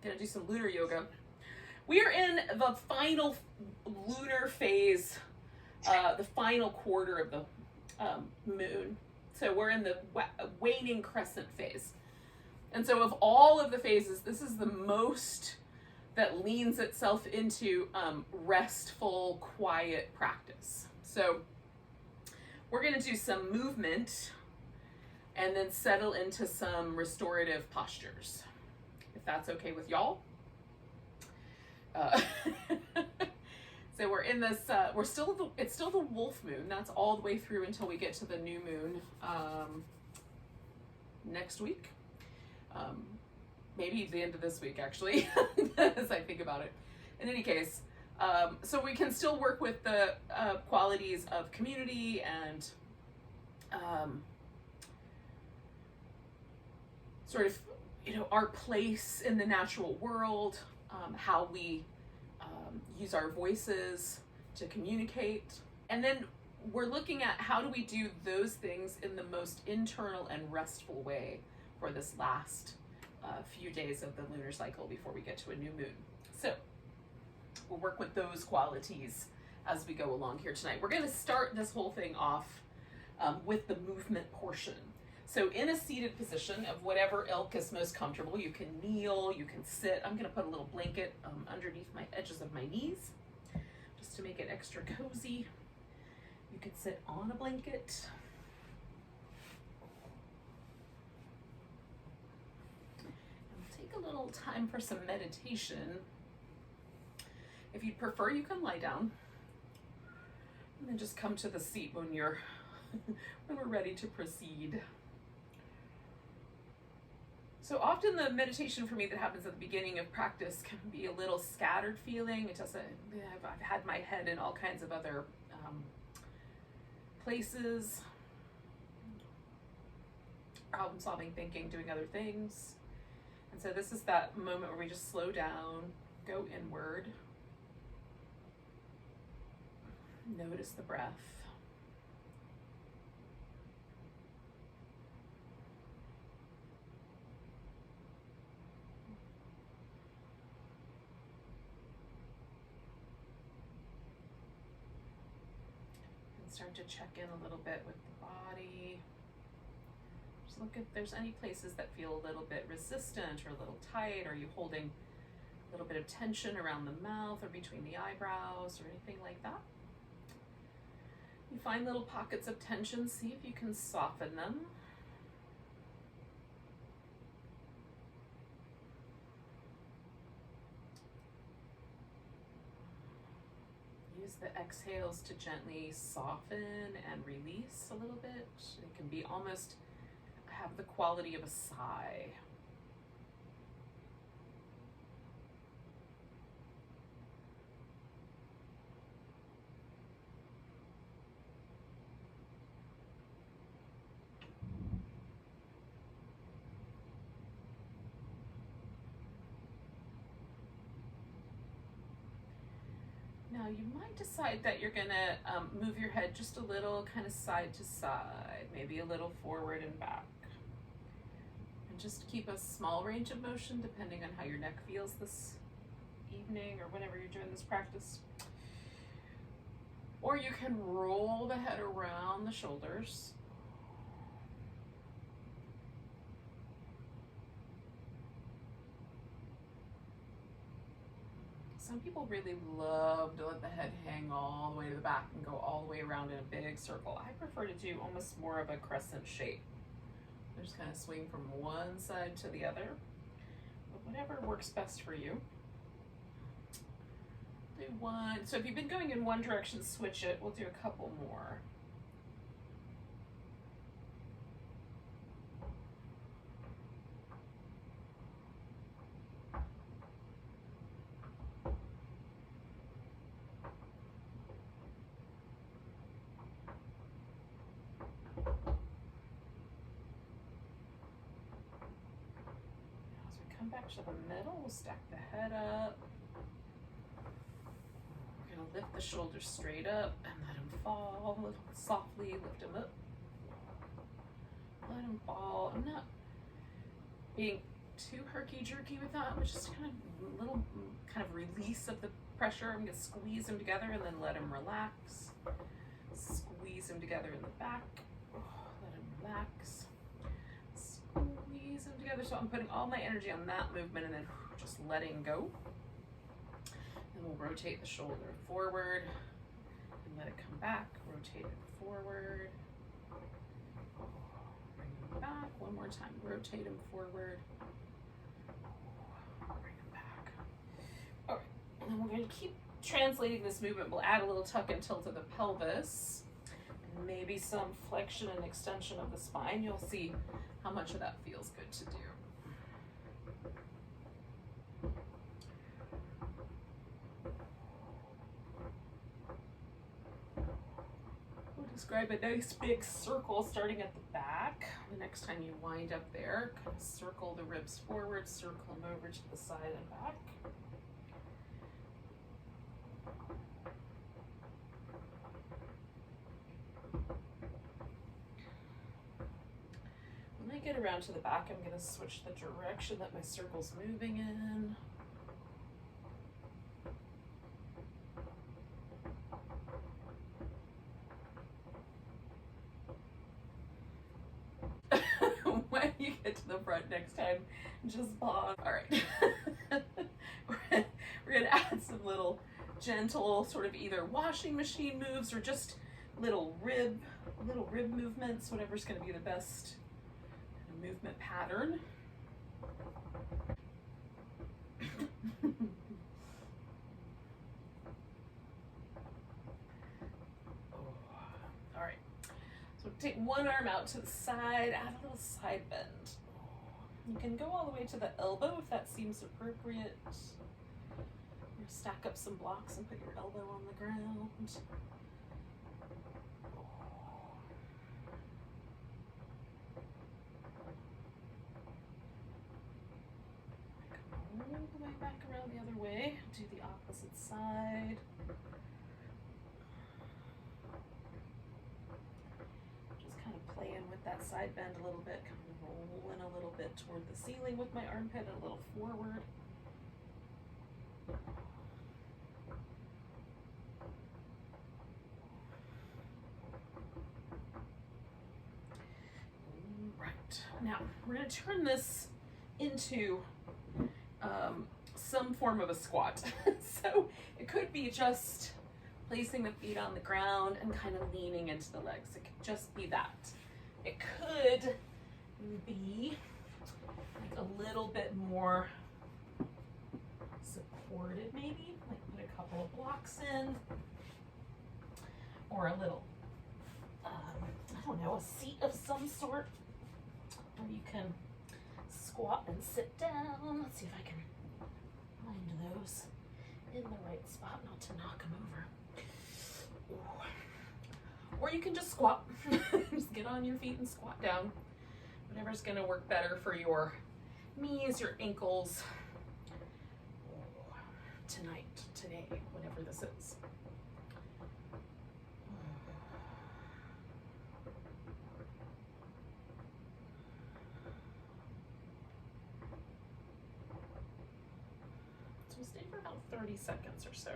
gonna do some lunar yoga. We are in the final lunar phase, the final quarter of the moon. So we're in the waning crescent phase. And so of all of the phases, this is the most that leans itself into restful, quiet practice. So we're gonna do some movement and then settle into some restorative postures, if that's okay with y'all. So we're in this, it's still the wolf moon. That's all the way through until we get to the new moon next week. Maybe the end of this week, actually, as I think about it. In any case, so we can still work with the qualities of community and sort of, our place in the natural world, how we use our voices to communicate. And then we're looking at how do we do those things in the most internal and restful way for this last few days of the lunar cycle before we get to a new moon. So we'll work with those qualities as we go along here tonight. We're going to start this whole thing off with the movement portion. So in a seated position of whatever ilk is most comfortable, you can kneel, you can sit. I'm going to put a little blanket underneath my edges of my knees just to make it extra cozy. You could sit on a blanket. And take a little time for some meditation. If you prefer, you can lie down and then just come to the seat when we're ready to proceed. So often the meditation for me that happens at the beginning of practice can be a little scattered feeling. It doesn't, I've had my head in all kinds of other places, problem solving, thinking, doing other things. And so this is that moment where we just slow down, go inward, notice the breath. Start to check in a little bit with the body. Just look if there's any places that feel a little bit resistant or a little tight. Are you holding a little bit of tension around the mouth or between the eyebrows or anything like that? You find little pockets of tension, see if you can soften them. Use the exhales to gently soften and release a little bit. It can be almost have the quality of a sigh. Now you might decide that you're gonna move your head just a little, kind of side to side, maybe a little forward and back. And just keep a small range of motion depending on how your neck feels this evening or whenever you're doing this practice. Or you can roll the head around the shoulders. Some people really love to let the head hang all the way to the back and go all the way around in a big circle. I prefer to do almost more of a crescent shape. Just kind of swing from one side to the other, but whatever works best for you. Do one. So if you've been going in one direction, switch it. We'll do a couple more. Come back to the middle, we'll stack the head up. We're gonna lift the shoulders straight up and let them fall a little softly, lift them up. Let them fall. I'm not being too herky-jerky with that, but just kind of a little kind of release of the pressure. I'm going to squeeze them together and then let them relax. Squeeze them together in the back. Let them relax. Squeeze them together. So I'm putting all my energy on that movement and then just letting go. And we'll rotate the shoulder forward and let it come back. Rotate it forward. Bring them back. One more time. Rotate them forward. Bring them back. All right. And then we're going to keep translating this movement. We'll add a little tuck and tilt of the pelvis. Maybe some flexion and extension of the spine. You'll see how much of that feels good to do. We'll describe a nice big circle starting at the back. The next time you wind up there, kind of circle the ribs forward, circle them over to the side and back. When I get around to the back, I'm going to switch the direction that my circle's moving in. When you get to the front next time, just pause. All right. We're going to add some little gentle sort of either washing machine moves or just little rib movements, whatever's going to be the best movement pattern. All right, so take one arm out to the side, add a little side bend. You can go all the way to the elbow if that seems appropriate. Or stack up some blocks and put your elbow on the ground. All the way back around the other way. Do the opposite side. Just kind of playing with that side bend a little bit, kind of rolling a little bit toward the ceiling with my armpit and a little forward. Right. Now, we're going to turn this into some form of a squat. So it could be just placing the feet on the ground and kind of leaning into the legs. It could just be that. It could be like a little bit more supported, maybe, like put a couple of blocks in, or a little, I don't know, a seat of some sort where you can squat and sit down. Let's see if I can find those in the right spot, not to knock them over. Ooh. Or you can just squat. Just get on your feet and squat down. Whatever's going to work better for your knees, your ankles, tonight, today, whatever this is. So we'll stay for about 30 seconds or so.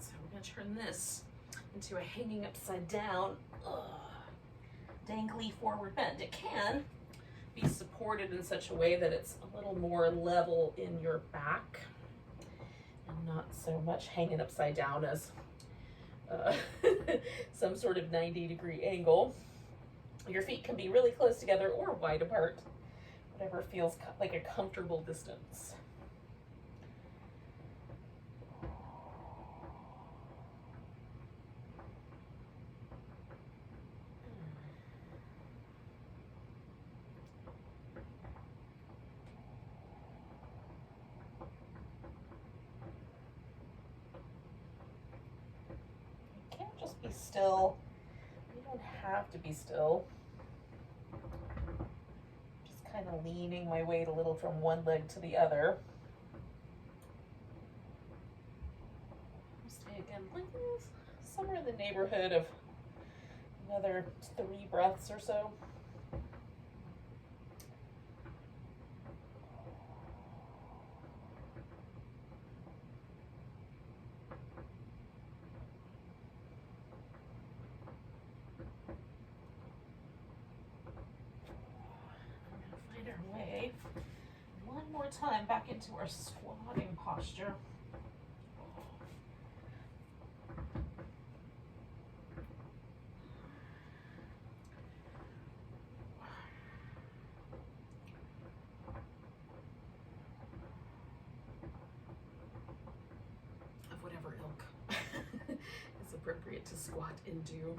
So we're going to turn this into a hanging upside down, dangly forward bend. It can be supported in such a way that it's a little more level in your back and not so much hanging upside down as some sort of 90-degree angle. Your feet can be really close together or wide apart, whatever feels like a comfortable distance. You can't just be still. You don't have to be still. Just kind of leaning my weight a little from one leg to the other. Stay again, like somewhere in the neighborhood of another 3 breaths or so. Way one more time back into our squatting posture. Of whatever ilk is appropriate to squat into.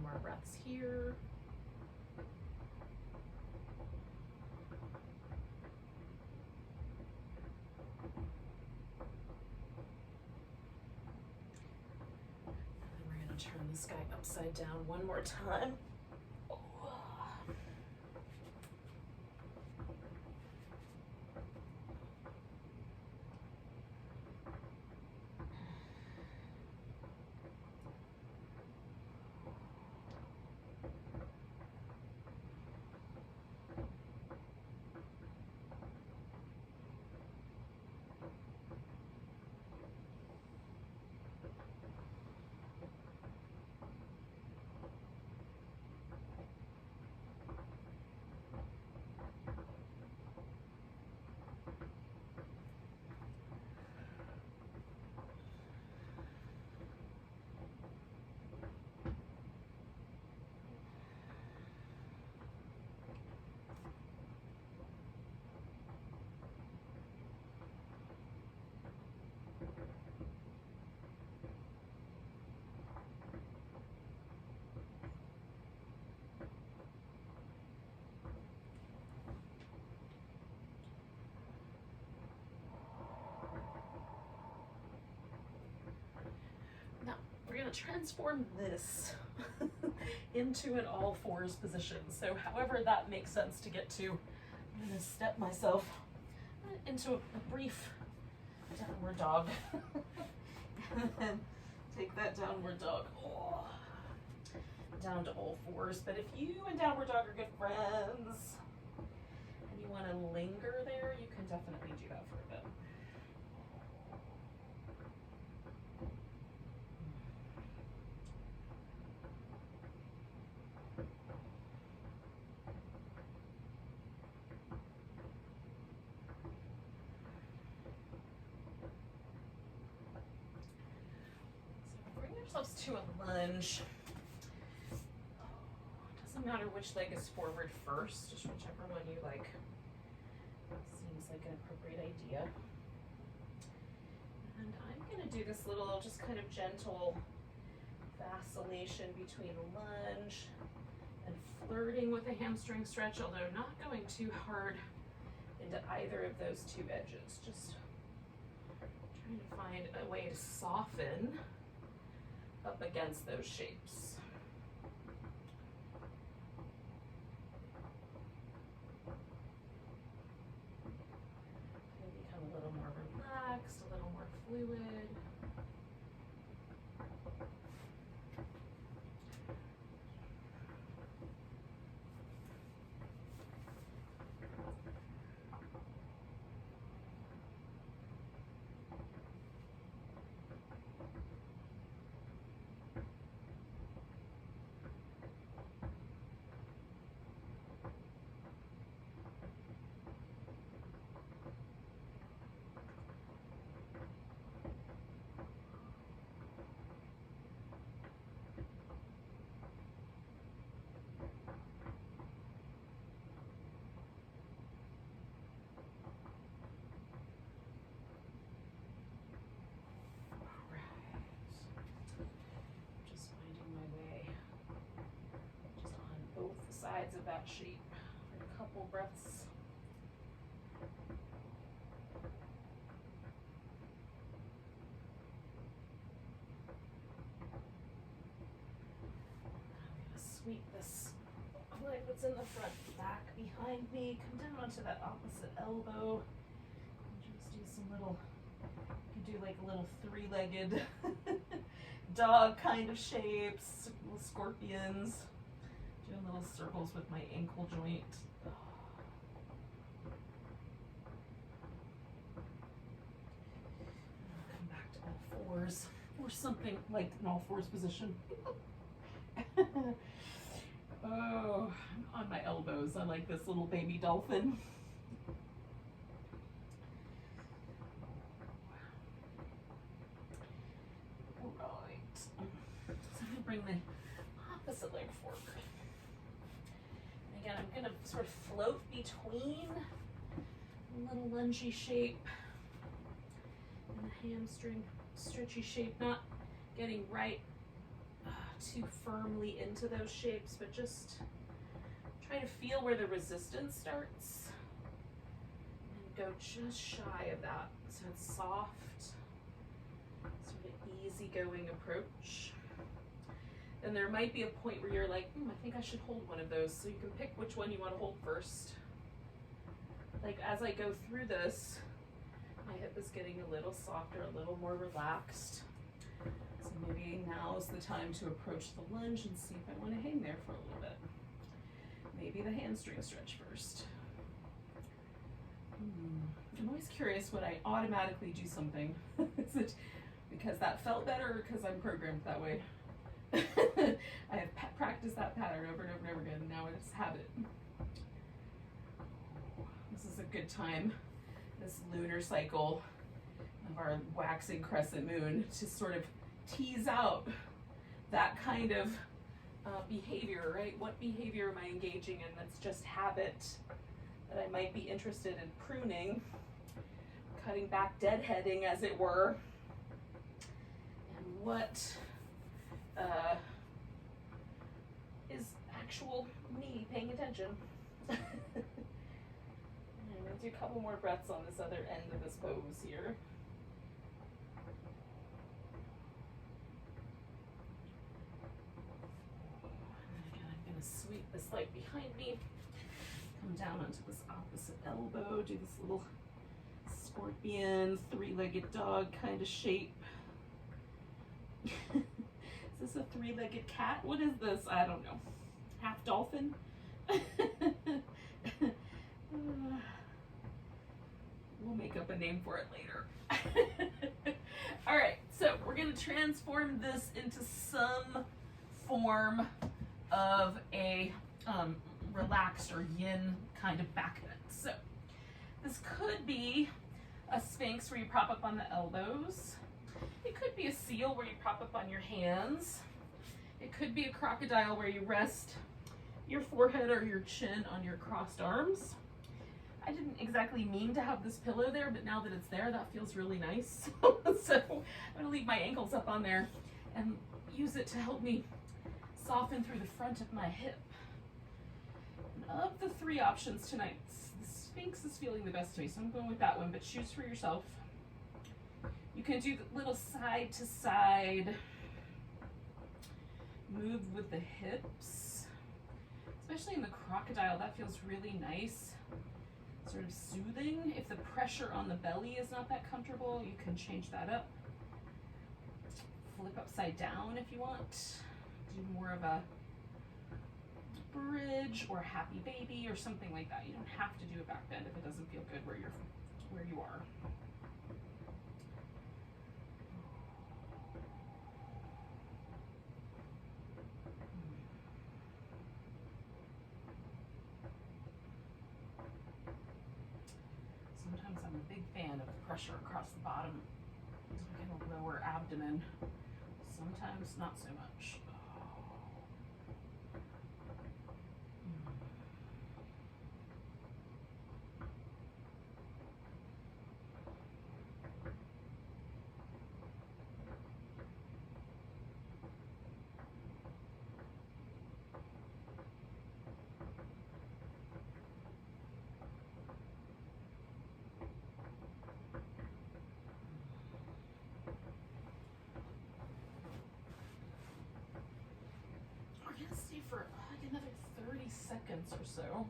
More breaths here. And then we're going to turn this guy upside down one more time. We're going to transform this into an all fours position. So however that makes sense to get to, I'm going to step myself into a brief downward dog. And then take that downward dog down to all fours. But if you and downward dog are good friends and you want to linger there, you can definitely do that for a bit. To a lunge. Doesn't matter which leg is forward first, just whichever one you like. Seems like an appropriate idea. I'm going to do this little, just kind of gentle vacillation between lunge and flirting with a hamstring stretch, although not going too hard into either of those two edges. Just trying to find a way to soften up against those shapes. Become a little more relaxed, a little more fluid. Sides of that shape for a couple breaths. I'm going to sweep this leg that's in the front back behind me, come down onto that opposite elbow, and just do some little, you can do like a little three-legged dog kind of shapes, little scorpions. Doing little circles with my ankle joint. Come back to all fours, or something like an all fours position. Oh, I'm on my elbows. I like this little baby dolphin. All right. So I'm gonna bring the opposite leg forward. Again, I'm going to sort of float between a little lungy shape and the hamstring stretchy shape, not getting right too firmly into those shapes, but just try to feel where the resistance starts and go just shy of that. So it's soft, sort of easygoing approach. And there might be a point where you're like, I think I should hold one of those. So you can pick which one you want to hold first. Like as I go through this, my hip is getting a little softer, a little more relaxed. So maybe now is the time to approach the lunge and see if I want to hang there for a little bit. Maybe the hamstring stretch first. I'm always curious when I automatically do something. Is it because that felt better or because I'm programmed that way? I have practiced that pattern over and over and over again, and now I just have it. This is a good time, this lunar cycle of our waxing crescent moon, to sort of tease out that kind of behavior, right? What behavior am I engaging in that's just habit that I might be interested in pruning, cutting back, deadheading as it were, and what is actual me paying attention. I'm going to do a couple more breaths on this other end of this pose here. And again, I'm going to sweep this leg behind me, come down onto this opposite elbow, do this little scorpion, three-legged dog kind of shape. Is this a three-legged cat? What is this? I don't know. Half dolphin? We'll make up a name for it later. All right, so we're going to transform this into some form of a relaxed or yin kind of back bend. So this could be a sphinx where you prop up on the elbows. It could be a seal where you prop up on your hands. It could be a crocodile where you rest your forehead or your chin on your crossed arms. I didn't exactly mean to have this pillow there, but now that it's there, that feels really nice. So I'm gonna leave my ankles up on there and use it to help me soften through the front of my hip. And of the three options tonight, the Sphinx is feeling the best to me, so I'm going with that one, but choose for yourself. You can do the little side to side move with the hips, especially in the crocodile. That feels really nice, sort of soothing. If the pressure on the belly is not that comfortable, you can change that up. Flip upside down if you want. Do more of a bridge or happy baby or something like that. You don't have to do a back bend if it doesn't feel good where you are. Sometimes I'm a big fan of the pressure across the bottom to get a lower abdomen. Sometimes not so much. For like another 30 seconds or so.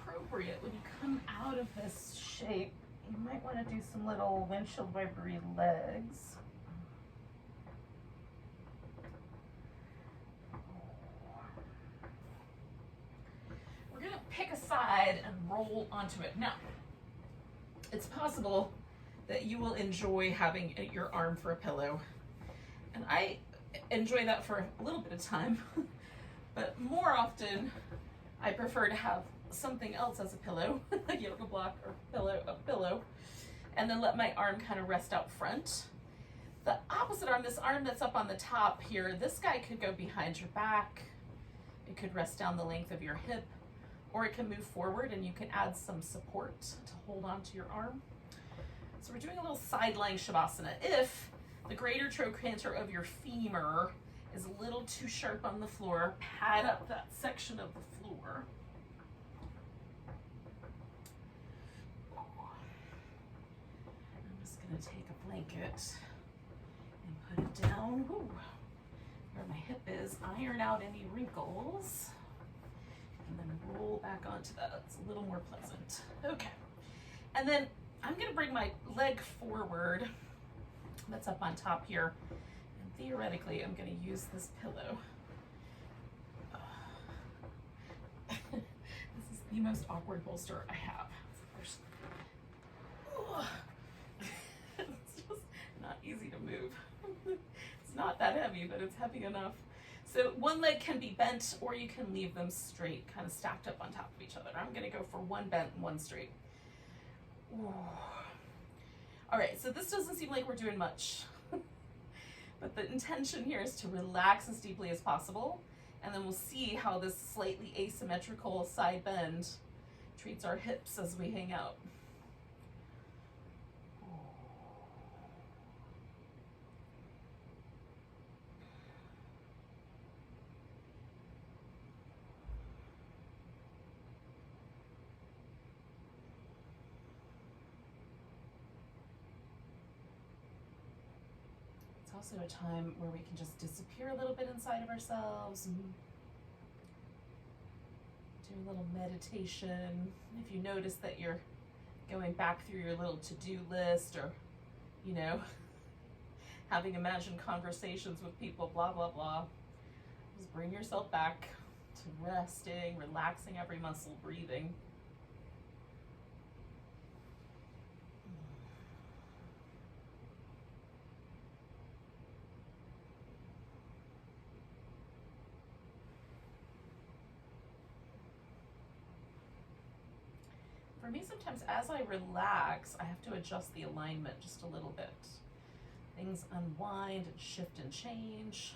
Appropriate when you come out of this shape, you might want to do some little windshield wipery legs. We're going to pick a side and roll onto it. Now, it's possible that you will enjoy having your arm for a pillow, and I enjoy that for a little bit of time, but more often I prefer to have something else as a pillow, a yoga block or pillow, and then let my arm kind of rest out front. The opposite arm, this arm that's up on the top here, this guy could go behind your back. It could rest down the length of your hip, or it can move forward and you can add some support to hold on to your arm. So we're doing a little side lying shavasana. If the greater trochanter of your femur is a little too sharp on the floor, pad up that section of the floor. I'm just going to take a blanket and put it down where my hip is, iron out any wrinkles, and then roll back onto that. It's a little more pleasant. Okay. And then I'm going to bring my leg forward that's up on top here, and theoretically I'm going to use this pillow. This is the most awkward bolster I have. It's just not easy to move. It's not that heavy, but it's heavy enough. So one leg can be bent, or you can leave them straight, kind of stacked up on top of each other. I'm going to go for one bent and one straight. Ooh. All right, so this doesn't seem like we're doing much, but the intention here is to relax as deeply as possible, and then we'll see how this slightly asymmetrical side bend treats our hips as we hang out. Also a time where we can just disappear a little bit inside of ourselves and do a little meditation. If you notice that you're going back through your little to-do list, or, you know, having imagined conversations with people, blah, blah, blah. Just bring yourself back to resting, relaxing every muscle, breathing. For me, sometimes as I relax, I have to adjust the alignment just a little bit. Things unwind and shift and change.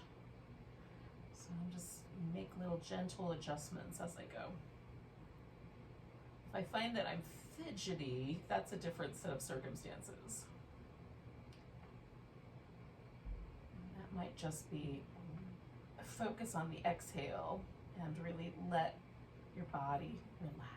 So I'm just make little gentle adjustments as I go. If I find that I'm fidgety, that's a different set of circumstances. And that might just be focus on the exhale and really let your body relax.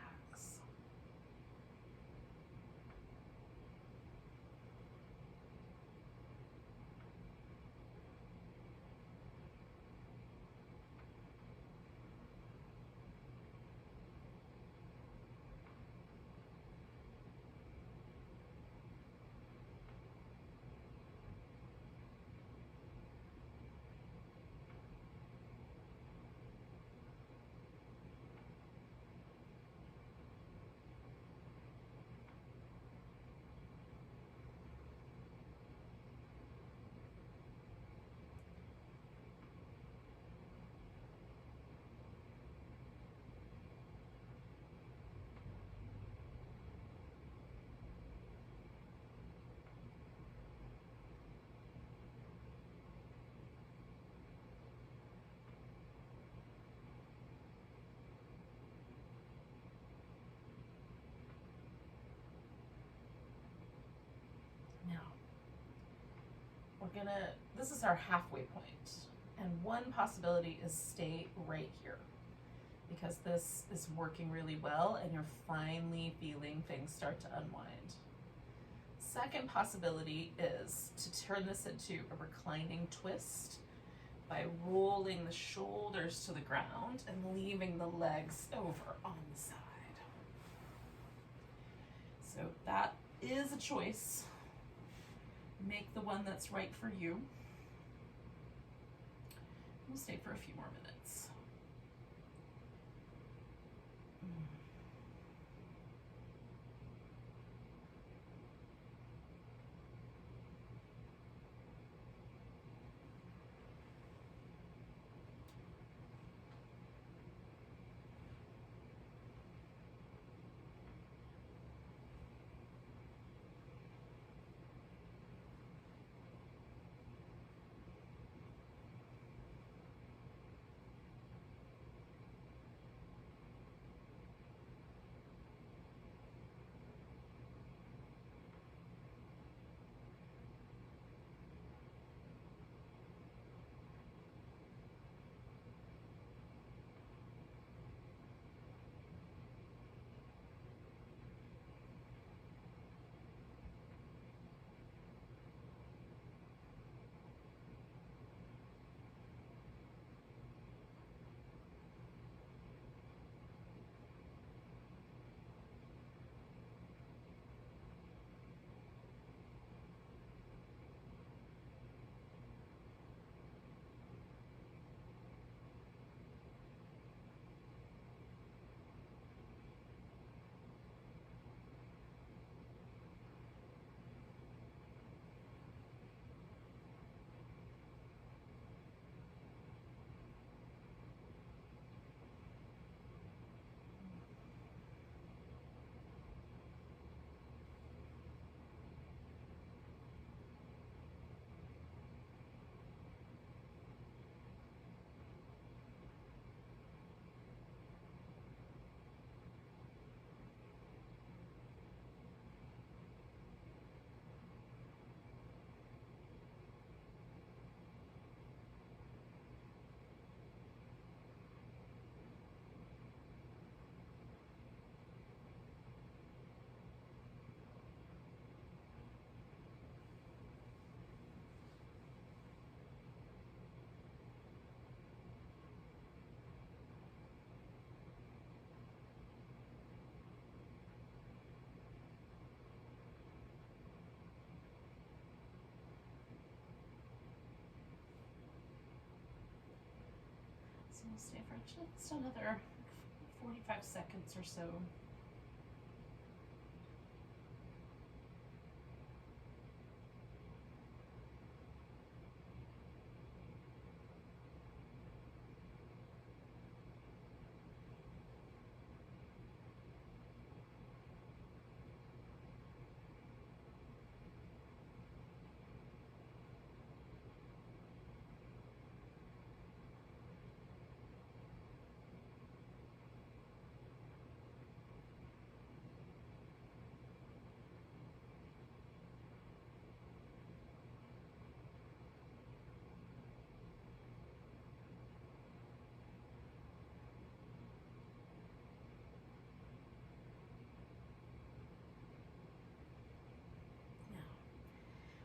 This is our halfway point. And one possibility is stay right here, because this is working really well and you're finally feeling things start to unwind. Second possibility is to turn this into a reclining twist by rolling the shoulders to the ground and leaving the legs over on the side. So that is a choice. Make the one that's right for you. We'll stay for a few more minutes. we'll stay for just another 45 seconds or so.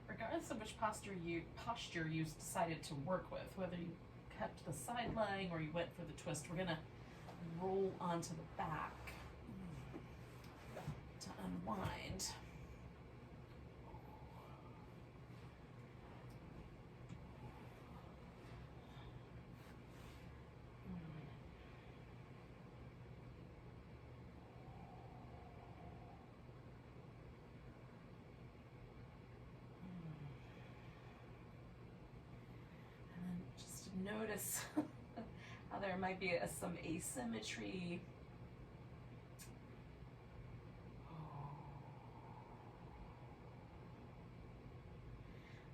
Regardless of which posture you decided to work with, whether you kept the side lying or you went for the twist, we're gonna roll onto the back to unwind. Notice how there might be some asymmetry.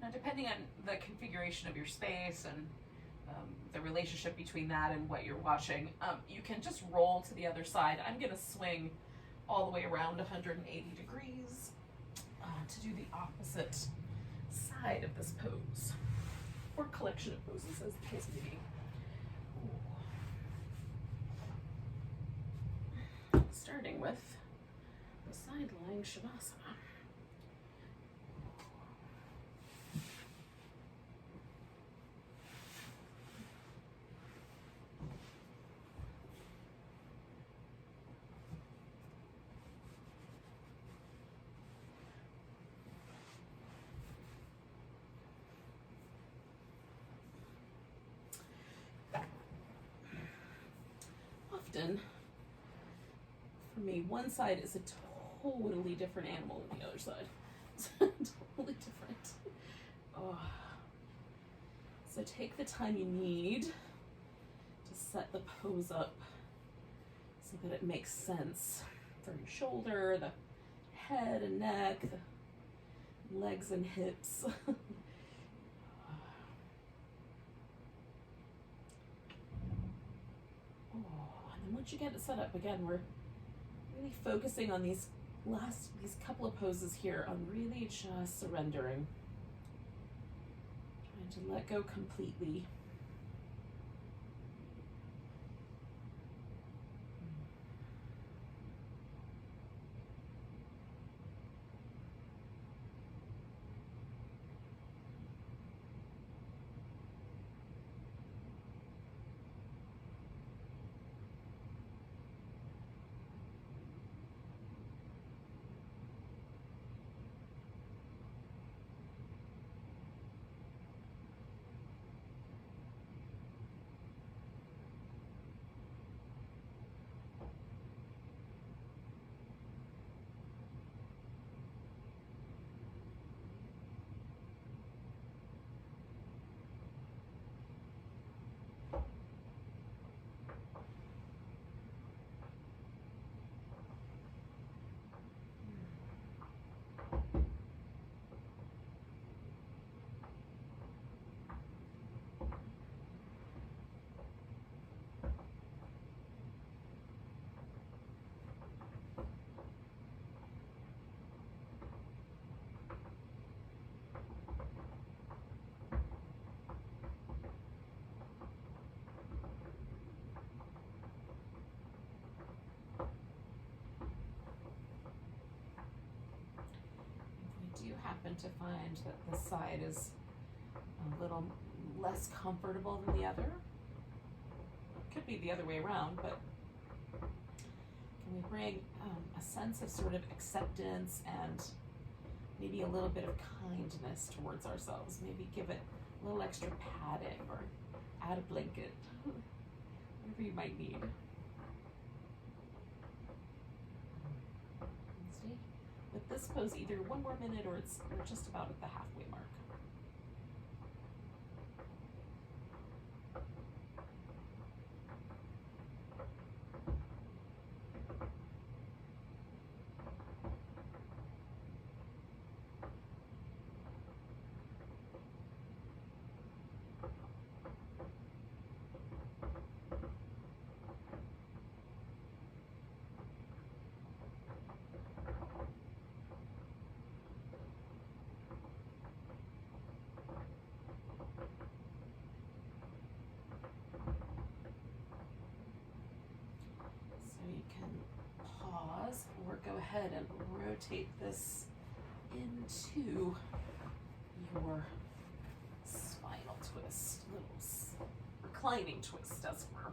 Now, depending on the configuration of your space and the relationship between that and what you're watching, you can just roll to the other side. I'm going to swing all the way around 180 degrees to do the opposite side of this pose. Or collection of poses, as the case may be. Starting with the side lying Shavasana. For me, one side is a totally different animal than the other side. Totally different. Oh. So take the time you need to set the pose up so that it makes sense for your shoulder, the head and neck, the legs and hips. Once you get it set up, again, we're really focusing on these couple of poses here, on really just surrendering, trying to let go completely. Happen to find that this side is a little less comfortable than the other. It could be the other way around, but can we bring a sense of sort of acceptance and maybe a little bit of kindness towards ourselves? Maybe give it a little extra padding or add a blanket. whatever you might need. Stay with this pose either 1 more minute or we're just about at the halfway mark. You can pause or go ahead and rotate this into your spinal twist, little reclining twist as it were.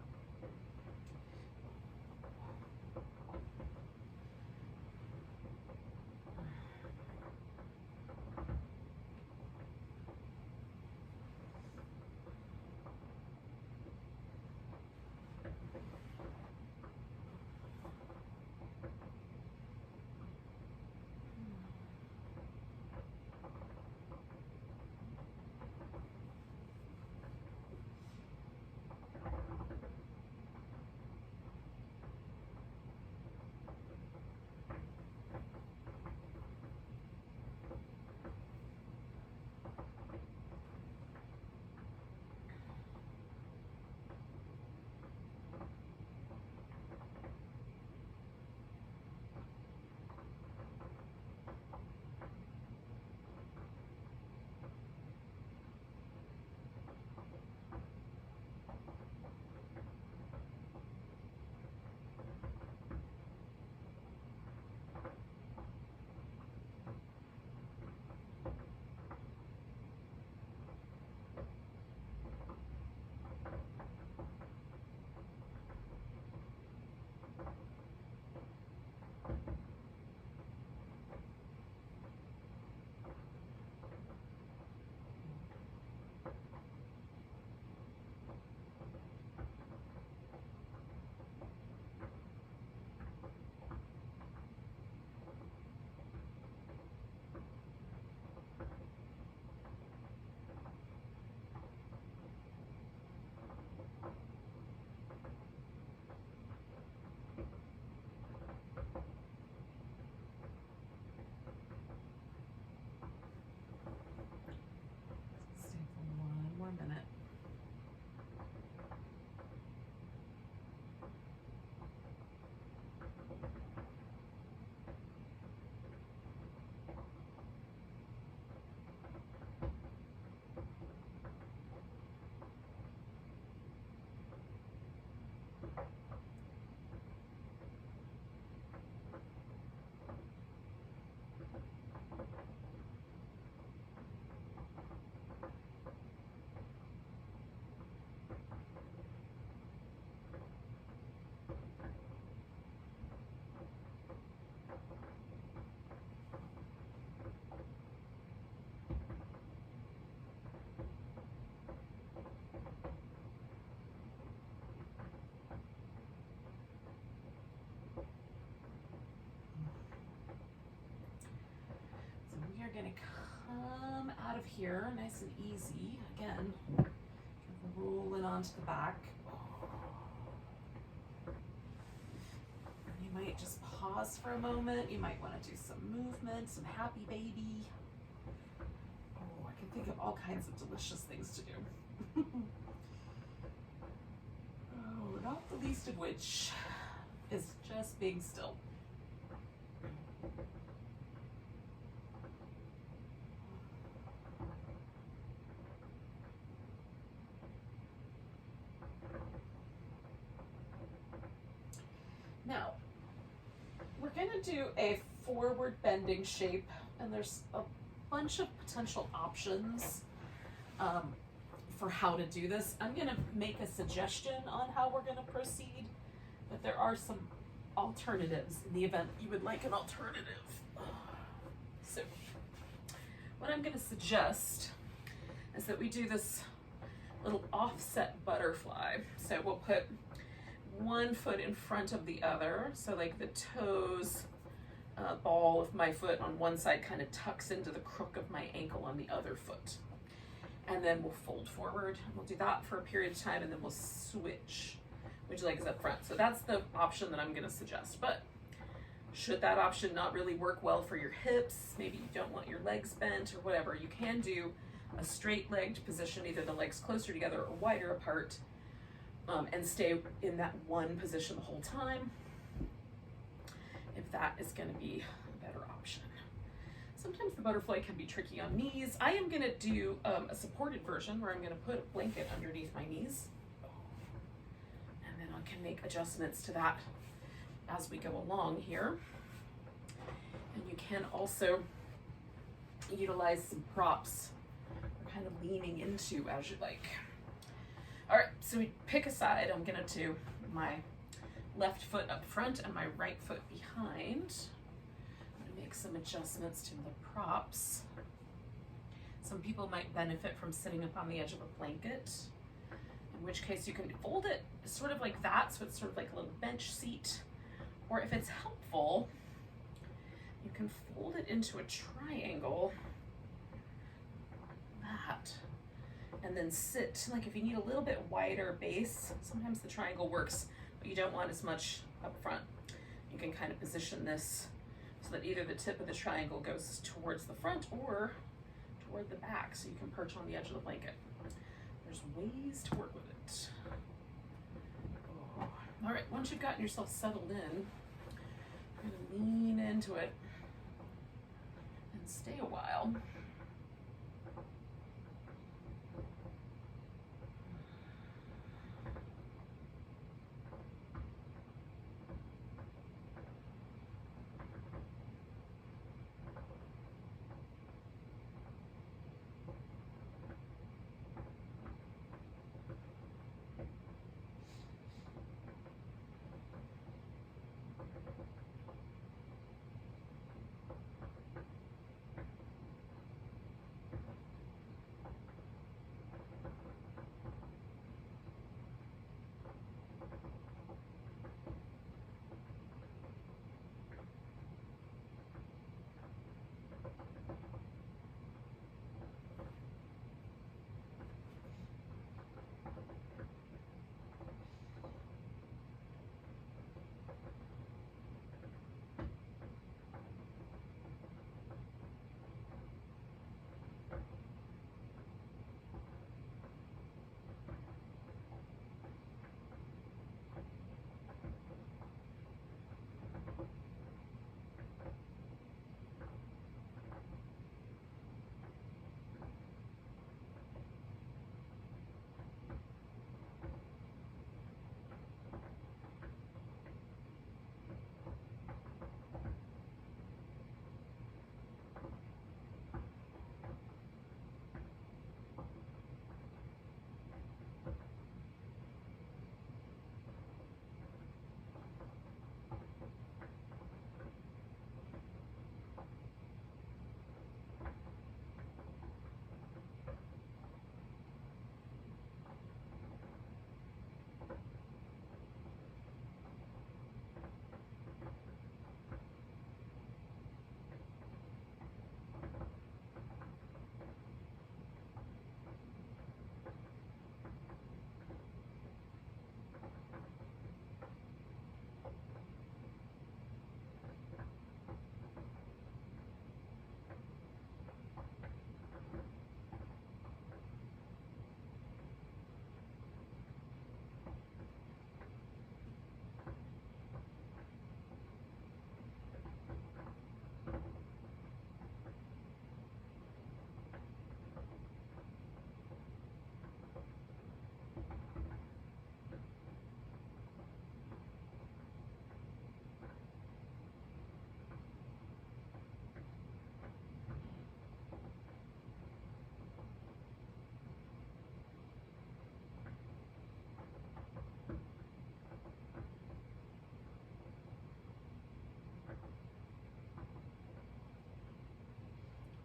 Going to come out of here nice and easy. Again, rolling onto the back. You might just pause for a moment. You might want to do some movement, some happy baby. Oh, I can think of all kinds of delicious things to do. Oh, not the least of which is just being still. Now, we're going to do a forward bending shape, and there's a bunch of potential options for how to do this. I'm going to make a suggestion on how we're going to proceed, but there are some alternatives in the event you would like an alternative. So, what I'm going to suggest is that we do this little offset butterfly. So we'll put one foot in front of the other. So like the toes, ball of my foot on one side kind of tucks into the crook of my ankle on the other foot. And then we'll fold forward. We'll do that for a period of time, and then we'll switch. Which leg is up front? So that's the option that I'm going to suggest. But should that option not really work well for your hips, maybe you don't want your legs bent or whatever, you can do a straight-legged position, either the legs closer together or wider apart, and stay in that one position the whole time, if that is going to be a better option. Sometimes the butterfly can be tricky on knees. I am going to do a supported version where I'm going to put a blanket underneath my knees, and then I can make adjustments to that as we go along here. And you can also utilize some props or kind of leaning into as you like. All right, so we pick a side. I'm gonna do my left foot up front and my right foot behind. I'm gonna make some adjustments to the props. Some people might benefit from sitting up on the edge of a blanket, in which case you can fold it sort of like that, so it's sort of like a little bench seat. Or if it's helpful, you can fold it into a triangle, that, and then sit, like if you need a little bit wider base, sometimes the triangle works, but you don't want as much up front. You can kind of position this so that either the tip of the triangle goes towards the front or toward the back, so you can perch on the edge of the blanket. There's ways to work with it. Oh. All right, once you've gotten yourself settled in, I'm gonna lean into it and stay a while.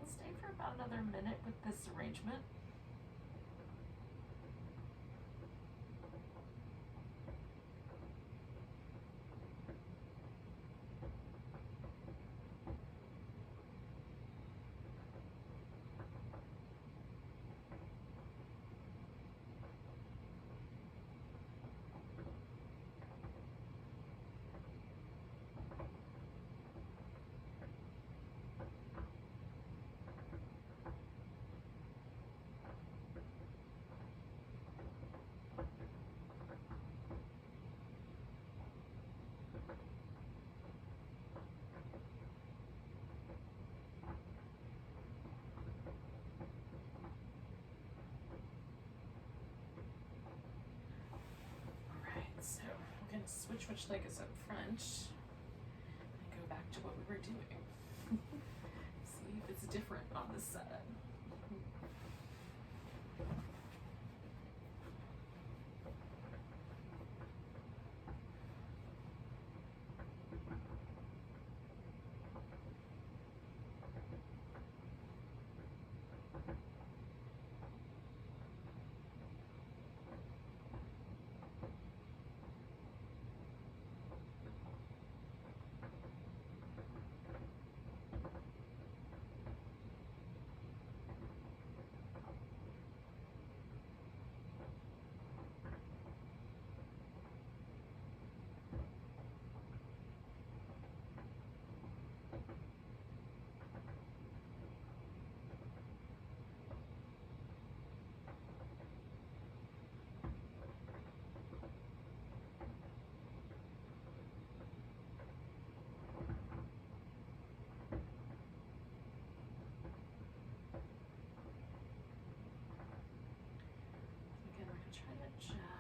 Stay for about another minute with this arrangement. switch which leg is up front and go back to what we were doing. See if it's different on this side.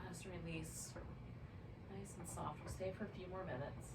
Just release nice and soft. We'll stay for a few more minutes.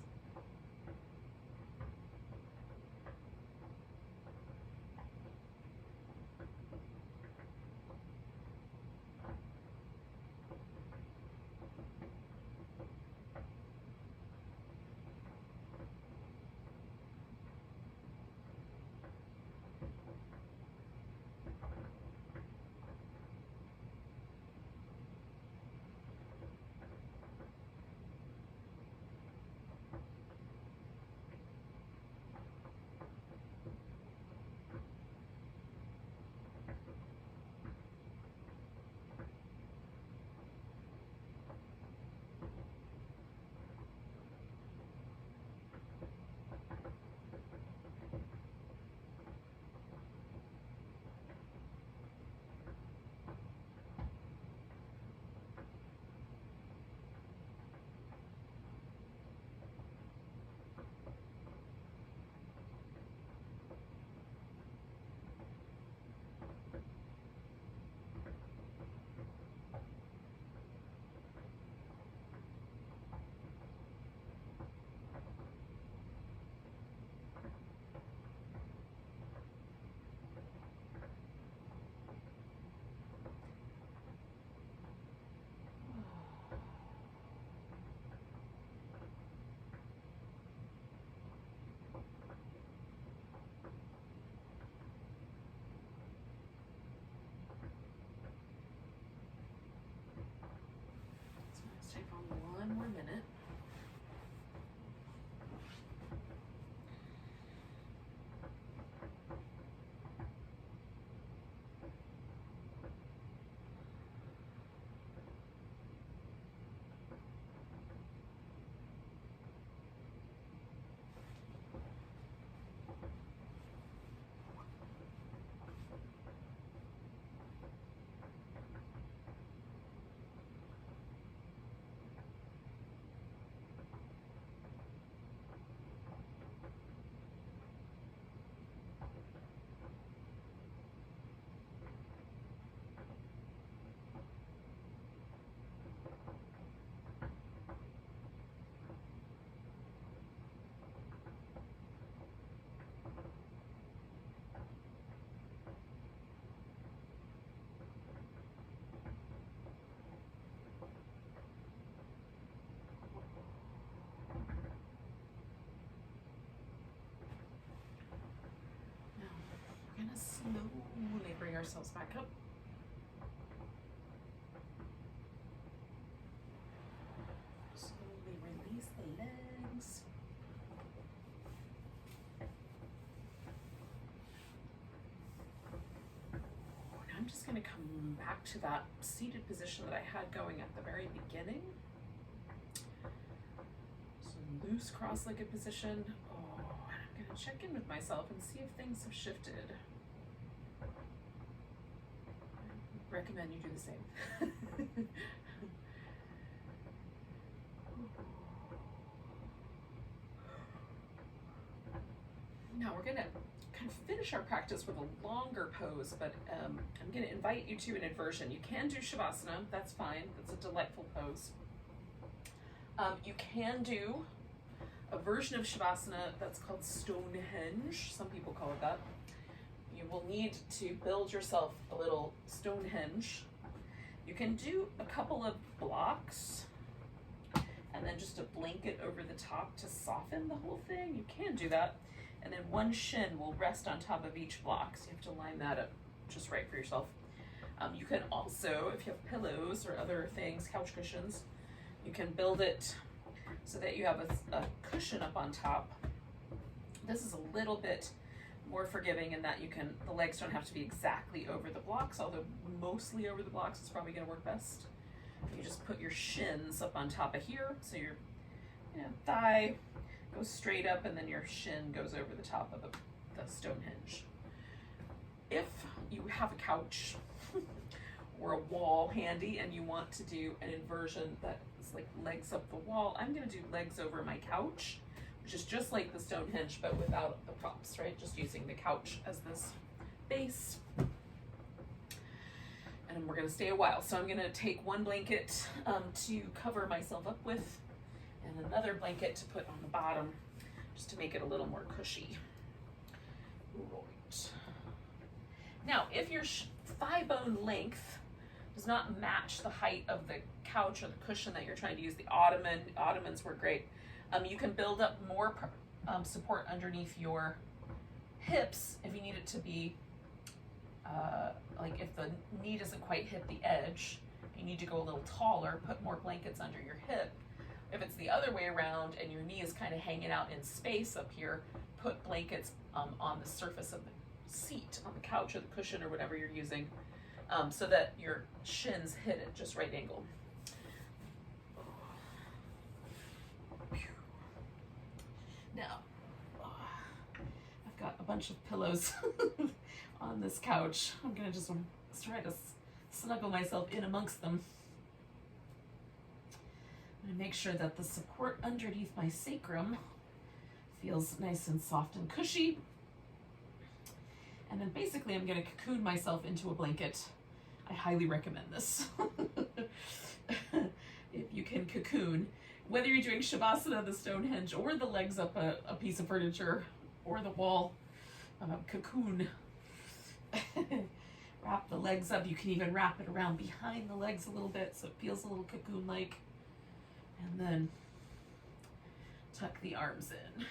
Take on one more minute. We're gonna slowly bring ourselves back up. Slowly release the legs. And I'm just gonna come back to that seated position that I had going at the very beginning. So loose cross-legged position. I'm gonna check in with myself and see if things have shifted. I recommend you do the same. Now we're gonna kind of finish our practice with a longer pose, but I'm gonna invite you to an inversion. You can do Shavasana, that's fine, that's a delightful pose. You can do a version of Shavasana that's called Stonehenge. Some people call it that. You will need to build yourself a little Stonehenge. You can do a couple of blocks and then just a blanket over the top to soften the whole thing. You can do that. And then one shin will rest on top of each block. So you have to line that up just right for yourself. You can also, if you have pillows or other things, couch cushions, you can build it so that you have a cushion up on top. This is a little bit more forgiving in that the legs don't have to be exactly over the blocks, although mostly over the blocks is probably going to work best. You just put your shins up on top of here, so your thigh goes straight up and then your shin goes over the top of the Stonehenge. If you have a couch or a wall handy and you want to do an inversion that is like legs up the wall, I'm going to do legs over my couch, which is just like the Stonehenge but without the props, right? Just using the couch as this base. And we're going to stay a while. So I'm going to take one blanket to cover myself up with and another blanket to put on the bottom just to make it a little more cushy. Right. Now, if your thigh bone length does not match the height of the couch or the cushion that you're trying to use, the ottomans were great. You can build up more support underneath your hips if you need it to be, like if the knee doesn't quite hit the edge, you need to go a little taller, put more blankets under your hip. If it's the other way around and your knee is kind of hanging out in space up here, put blankets on the surface of the seat, on the couch or the cushion or whatever you're using, so that your shins hit at just right angle. Now, I've got a bunch of pillows on this couch. I'm gonna just try to snuggle myself in amongst them. I'm gonna make sure that the support underneath my sacrum feels nice and soft and cushy. And then basically I'm gonna cocoon myself into a blanket. I highly recommend this. If you can cocoon, whether you're doing Shavasana, the Stonehenge, or the legs up a piece of furniture, or the wall, cocoon. Wrap the legs up. You can even wrap it around behind the legs a little bit so it feels a little cocoon-like. And then tuck the arms in. You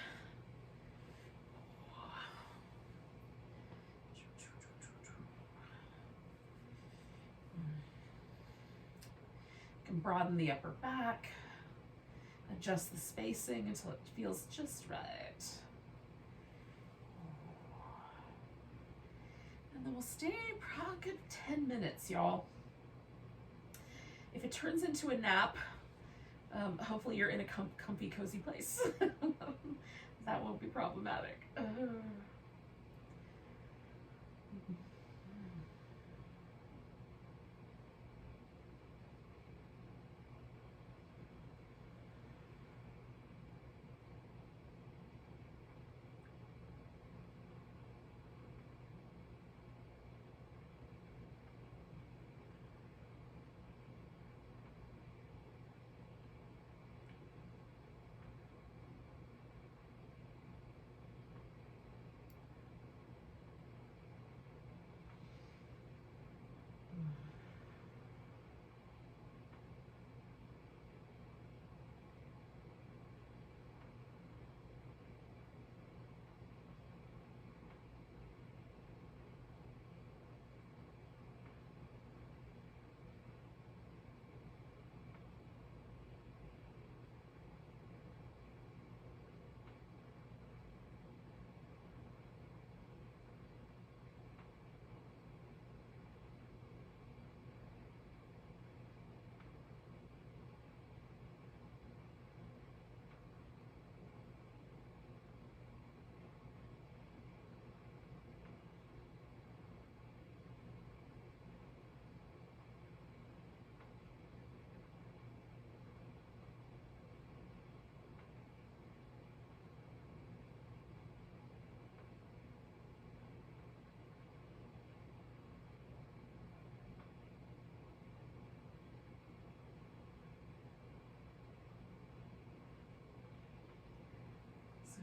can broaden the upper back. Adjust the spacing until it feels just right. And then we'll stay probably a good 10 minutes, y'all. If it turns into a nap, hopefully you're in a comfy, cozy place. That won't be problematic.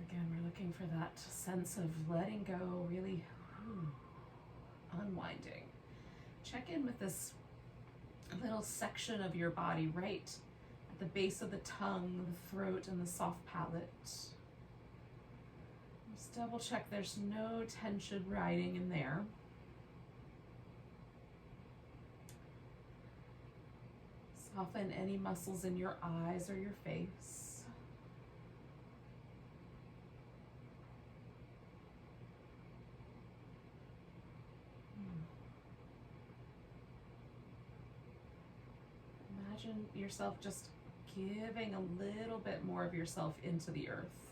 again, we're looking for that sense of letting go, really unwinding. Check in with this little section of your body right at the base of the tongue, the throat, and the soft palate. Just double check there's no tension riding in there. Soften any muscles in your eyes or your face. Imagine yourself just giving a little bit more of yourself into the earth.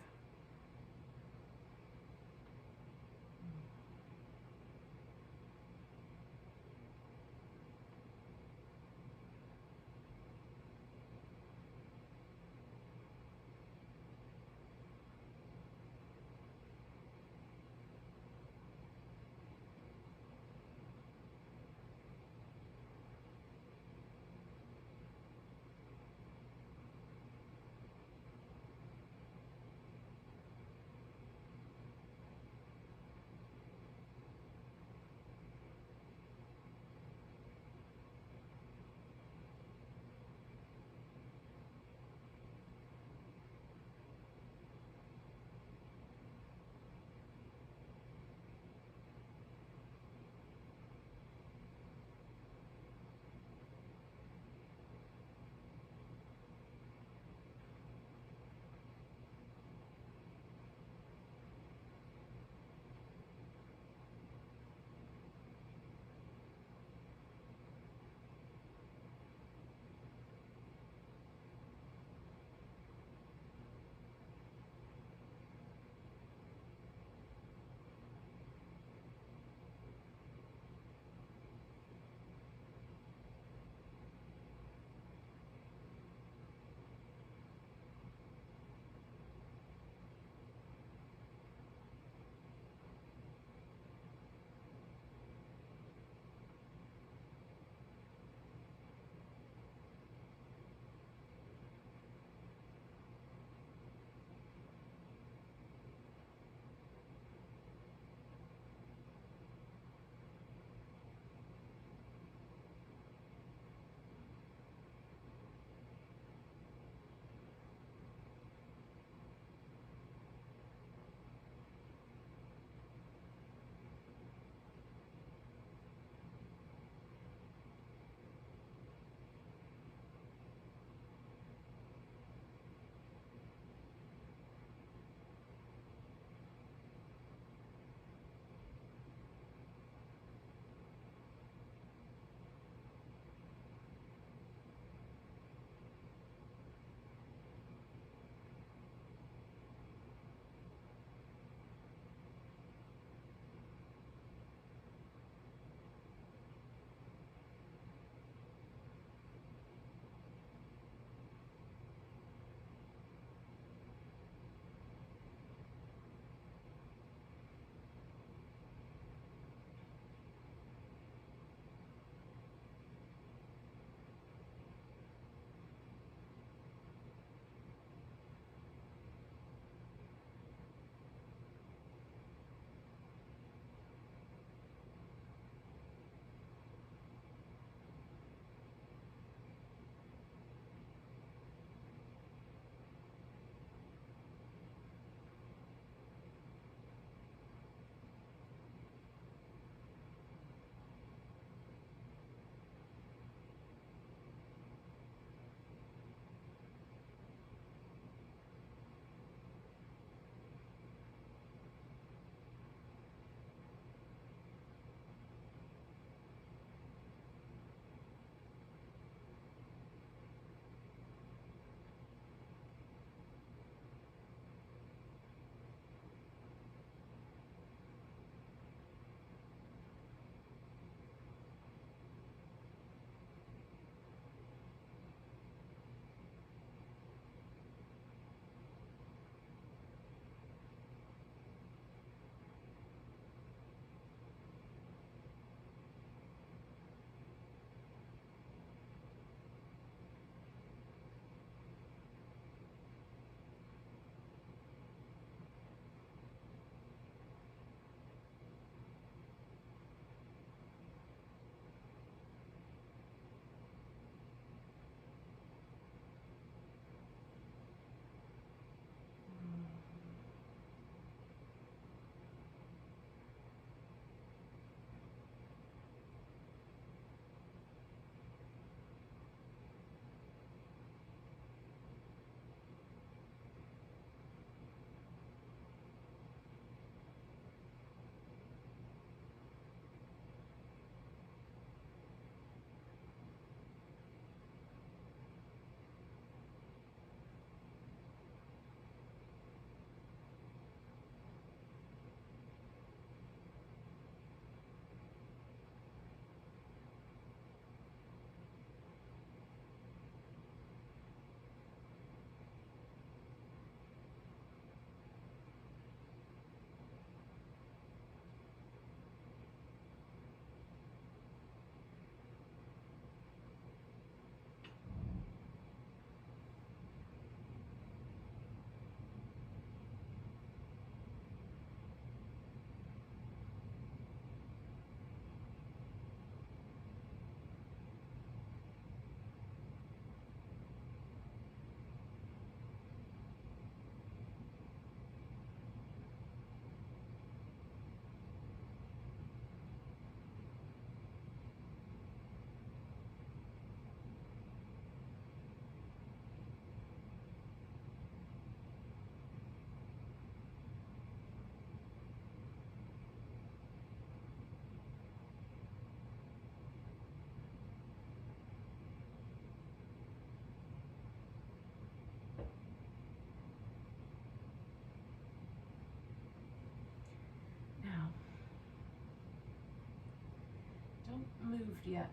moved yet.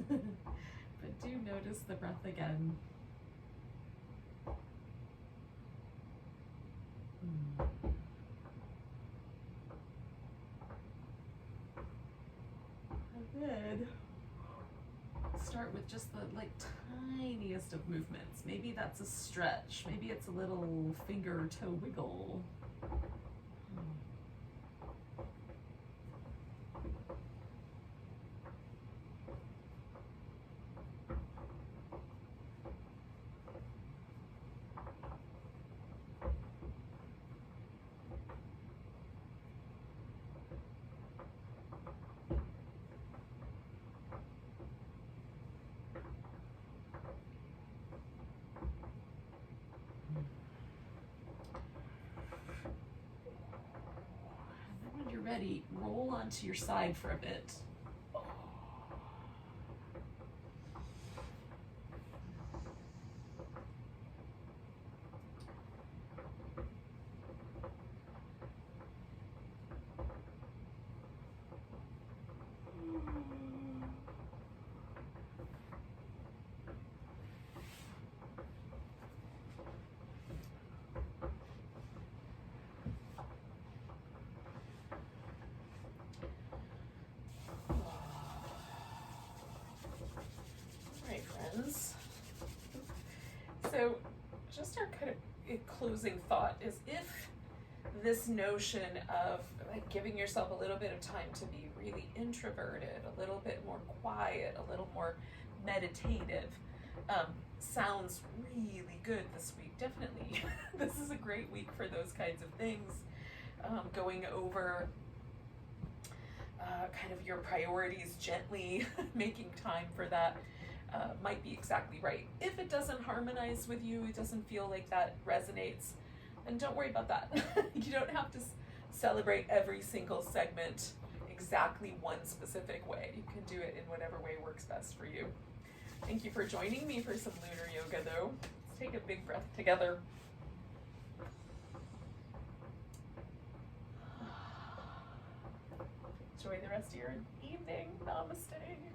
But do notice the breath again. And then start with just the tiniest of movements. Maybe that's a stretch. Maybe it's a little finger or toe wiggle. Ready, roll onto your side for a bit. So just our kind of closing thought is, if this notion of giving yourself a little bit of time to be really introverted, a little bit more quiet, a little more meditative, sounds really good this week, definitely. This is a great week for those kinds of things. Going over kind of your priorities gently, making time for that. Might be exactly right. If it doesn't harmonize with you, it doesn't feel like that resonates, then don't worry about that. You don't have to celebrate every single segment exactly one specific way. You can do it in whatever way works best for you. Thank you for joining me for some lunar yoga, though. Let's take a big breath together. Enjoy the rest of your evening. Namaste.